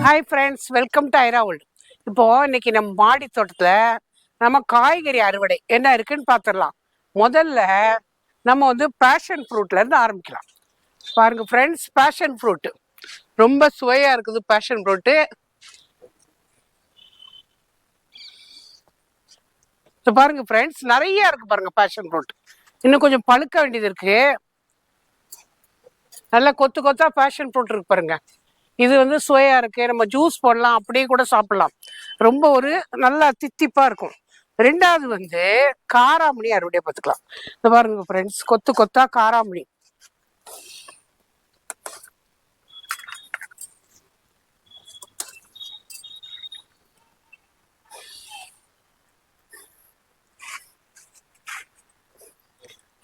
Hi friends, welcome to Airaa world. இப்போ இன்னைக்கு நம்ம மாடி தோட்டத்தில் நம்ம காய்கறி அறுவடை என்ன இருக்குன்னு பார்த்துடலாம். முதல்ல நம்ம வந்து பேஷன் ஃப்ரூட்லேருந்து ஆரம்பிக்கலாம். பாருங்க ஃப்ரெண்ட்ஸ், பேஷன் ஃப்ரூட்டு ரொம்ப சுவையாக இருக்குது. பேஷன் ஃப்ரூட்டு பாருங்க ஃப்ரெண்ட்ஸ், நிறைய இருக்கு பாருங்க. பேஷன் ஃப்ரூட் இன்னும் கொஞ்சம் பழுக்க வேண்டியது இருக்கு. நல்லா கொத்து கொத்தா பேஷன் ஃப்ரூட் இருக்கு பாருங்க. இது வந்து சுவையா இருக்கு. நம்ம ஜூஸ் போடலாம், அப்படியே கூட சாப்பிடலாம். ரொம்ப ஒரு நல்லா தித்திப்பா இருக்கும். ரெண்டாவது வந்து காராமணி அறுவடை பார்த்துக்கலாம். இந்த பாருங்க ஃப்ரெண்ட்ஸ், கொத்து கொத்தா காராமணி.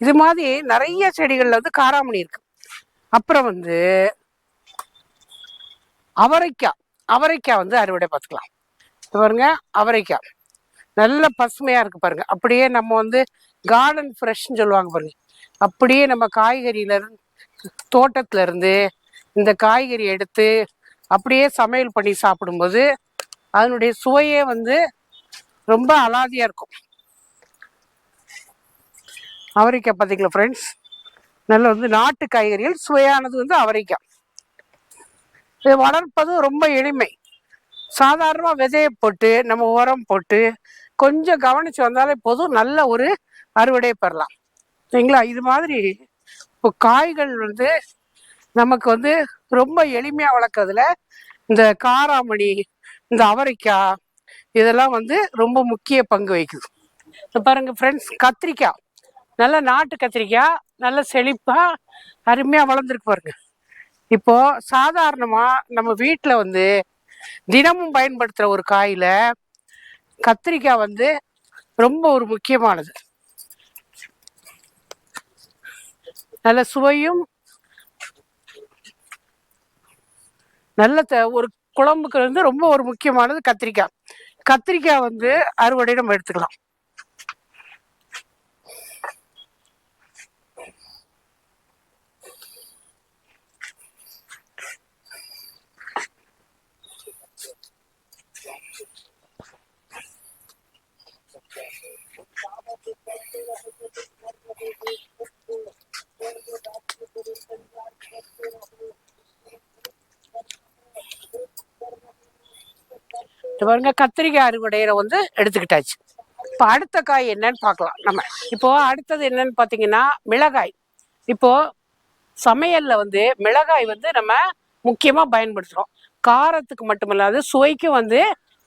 இது மாதிரி நிறைய செடிகள்ல வந்து காராமணி இருக்கு. அப்புறம் வந்து அவரைக்காய் வந்து அறுவடை பார்த்துக்கலாம். பாருங்க, அவரைக்காய் நல்ல பசுமையா இருக்கு பாருங்க. அப்படியே நம்ம வந்து கார்டன் ஃப்ரெஷ்ன்னு சொல்லுவாங்க பாருங்க. அப்படியே நம்ம காய்கறியில இருந்து தோட்டத்துல இருந்து இந்த காய்கறி எடுத்து அப்படியே சமையல் பண்ணி சாப்பிடும்போது அதனுடைய சுவையே வந்து ரொம்ப அலாதியா இருக்கும். அவரைக்காய் பார்த்தீங்களா ஃப்ரெண்ட்ஸ், நல்ல வந்து நாட்டு காய்கறிகள் சுவையானது வந்து அவரைக்காய். இதை வளர்ப்பது ரொம்ப எளிமை. சாதாரணமாக விதையை போட்டு நம்ம உரம் போட்டு கொஞ்சம் கவனிச்சு வந்தாலே போதும், நல்ல ஒரு அறுவடை பெறலாம். சரிங்களா? இது மாதிரி இப்போ காய்கள் வந்து நமக்கு வந்து ரொம்ப எளிமையாக வளர்க்கறதுல இந்த காராமணி, இந்த அவரைக்காய் இதெல்லாம் வந்து ரொம்ப முக்கிய பங்கு வகிக்குது. பாருங்க ஃப்ரெண்ட்ஸ், கத்திரிக்காய் நல்ல நாட்டு கத்திரிக்காய் நல்ல செழிப்பா அருமையா வளர்ந்துருக்கு பாருங்க. இப்போ சாதாரணமா நம்ம வீட்டில் வந்து தினமும் பயன்படுத்துற ஒரு காயில கத்திரிக்காய் வந்து ரொம்ப ஒரு முக்கியமானது. நல்ல சுவையும் நல்ல ஒரு குழம்புக்கு வந்து ரொம்ப ஒரு முக்கியமானது கத்திரிக்காய். கத்திரிக்காய் வந்து அறுவடை நம்ம எடுத்துக்கலாம். பாருங்க, கத்திரிக்காய் அறுவடையில வந்து எடுத்துக்கிட்டாச்சு. இப்போ அடுத்த காய் என்னன்னு பார்க்கலாம். நம்ம இப்போ அடுத்தது என்னன்னு பார்த்தீங்கன்னா மிளகாய். இப்போ சமையல்ல வந்து மிளகாய் வந்து நம்ம முக்கியமா பயன்படுத்துறோம். காரத்துக்கு மட்டுமில்லாது சுவைக்கும் வந்து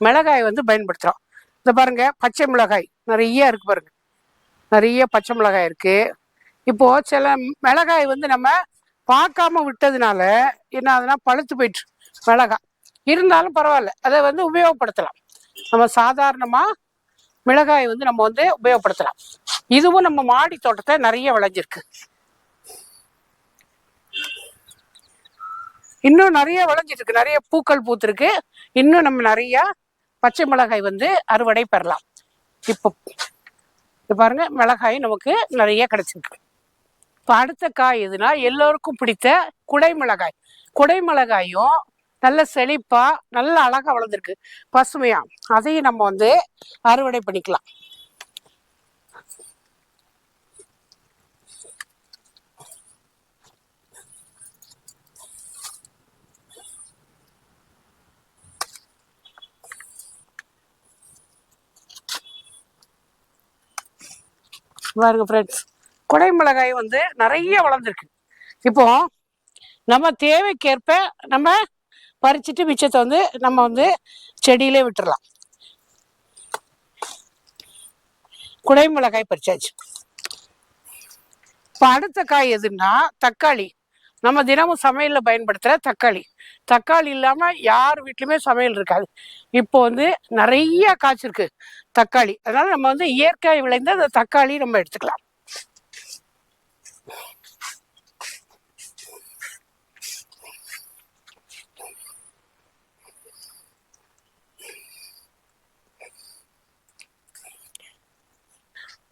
மிளகாய் வந்து பயன்படுத்துறோம். இந்த பாருங்க, பச்சை மிளகாய் நிறைய இருக்கு பாருங்க. நிறைய பச்சை மிளகாய் இருக்கு. இப்போ சில மிளகாய் வந்து நம்ம பார்க்காம விட்டதுனால என்ன ஆகுதுன்னா பழுத்து போயிட்டு மிளகாய். இருந்தாலும் பரவாயில்ல, அதை வந்து உபயோகப்படுத்தலாம். நம்ம சாதாரணமா மிளகாய் வந்து நம்ம வந்து உபயோகப்படுத்தலாம். இதுவும் நம்ம மாடி தோட்டத்தை நிறைய விளைஞ்சிருக்கு. இன்னும் நிறைய விளைஞ்சிட்டு இருக்கு, நிறைய பூக்கள் பூத்திருக்கு. இன்னும் நம்ம நிறைய பச்சை மிளகாய் வந்து அறுவடை பெறலாம். இப்போ பாருங்க, மிளகாய் நமக்கு நிறைய கிடைச்சிருக்கு. இப்போ அடுத்த காய் எதுனா எல்லோருக்கும் பிடித்த குடைமிளகாய். குடைமிளகாயும் நல்ல செழிப்பா நல்ல அழகா வளர்ந்துருக்கு பசுமையா. அதையும் நம்ம வந்து அறுவடை பண்ணிக்கலாம். பாருங்க ஃப்ரெண்ட்ஸ், குடைமிளகாய் வந்து நிறைய வளர்ந்துருக்கு. இப்போ நம்ம தேவைக்கேற்ப நம்ம பறிச்சுட்டு மிச்சத்தை வந்து நம்ம வந்து செடியிலே விட்டுறலாம். குடைமிளகாய் பறிச்சாச்சு. இப்போ அடுத்த காய் எதுன்னா தக்காளி. நம்ம தினமும் சமையல்ல பயன்படுத்துற தக்காளி. தக்காளி இல்லாம யார் வீட்லயுமே சமையல் இருக்காது. இப்போ வந்து நிறைய காய்ச்சிருக்கு தக்காளி. அதனால நம்ம வந்து இயற்கை விளைந்த அந்த தக்காளி நம்ம எடுத்துக்கலாம்.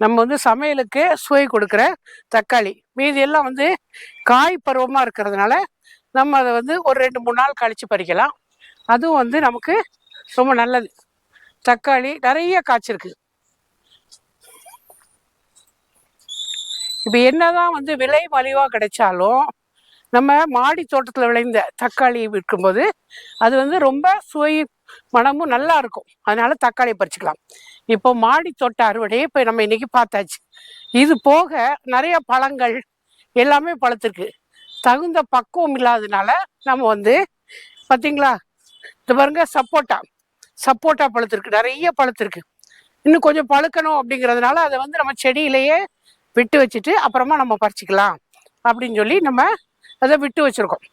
நம்ம வந்து சமையலுக்கு சுவை கொடுக்குற தக்காளி. மீதி எல்லாம் வந்து காய் பருவமாக இருக்கிறதுனால நம்ம அதை வந்து ஒரு 2-3 நாள் கழித்து பறிக்கலாம். அதுவும் வந்து நமக்கு ரொம்ப நல்லது. தக்காளி நிறைய காய்ச்சிருக்கு. இப்போ என்னதான் வந்து விலை மலிவாக கிடைச்சாலும் நம்ம மாடி தோட்டத்தில் விளைந்த தக்காளி விற்கும்போது அது வந்து ரொம்ப சுவை மனமும் நல்லா இருக்கும். அதனால தக்காளி பறிச்சுக்கலாம். இப்போ மாடி தோட்ட அறுவடையை இப்போ நம்ம இன்னைக்கு பார்த்தாச்சு. இது போக நிறைய பழங்கள் எல்லாமே பழுத்திருக்கு. தகுந்த பக்குவம் இல்லாததுனால நம்ம வந்து பார்த்தீங்களா, இது பாருங்க, சப்போட்டா பழுத்திருக்கு, நிறைய பழுத்திருக்கு. இன்னும் கொஞ்சம் பழுக்கணும் அப்படிங்கிறதுனால அதை வந்து நம்ம செடியிலேயே விட்டு வச்சுட்டு அப்புறமா நம்ம பறிச்சுக்கலாம் அப்படின்னு சொல்லி நம்ம அதை விட்டு வச்சிருக்கோம்.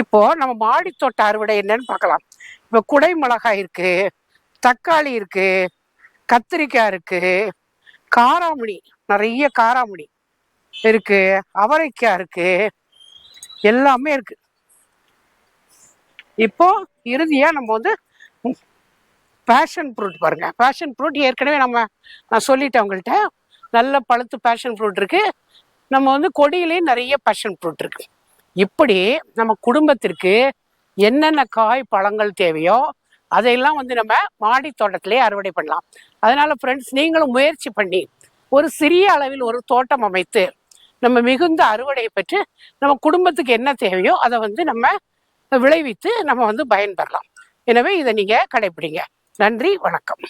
இப்போ நம்ம மாடி தோட்ட அறுவடை என்னன்னு பார்க்கலாம். இப்போ குடை மிளகாய் இருக்கு, தக்காளி இருக்கு, கத்திரிக்காய் இருக்கு, காராமணி, நிறைய காராமணி இருக்கு, அவரைக்காய் இருக்கு, எல்லாமே இருக்கு. இப்போ இறுதியா நம்ம வந்து பேஷன் ஃப்ரூட் பாருங்க. பேஷன் ஃப்ரூட் ஏற்கனவே நான் சொல்லிட்டேன் உங்கள்கிட்ட, நல்ல பழுத்து பேஷன் ஃப்ரூட் இருக்கு. நம்ம வந்து கொடியிலேயே நிறைய பேஷன் ஃப்ரூட் இருக்கு. இப்படி நம்ம குடும்பத்திற்கு என்னென்ன காய் பழங்கள் தேவையோ அதையெல்லாம் வந்து நம்ம மாடி தோட்டத்திலே அறுவடை பண்ணலாம். அதனால ஃப்ரெண்ட்ஸ், நீங்களும் முயற்சி பண்ணி ஒரு சிறிய அளவில் ஒரு தோட்டம் அமைத்து நம்ம மிகுந்த அறுவடையை பெற்று நம்ம குடும்பத்துக்கு என்ன தேவையோ அதை வந்து நம்ம விளைவித்து நம்ம வந்து பயன்பெறலாம். எனவே இதை நீங்க கடைபிடிங்க. நன்றி, வணக்கம்.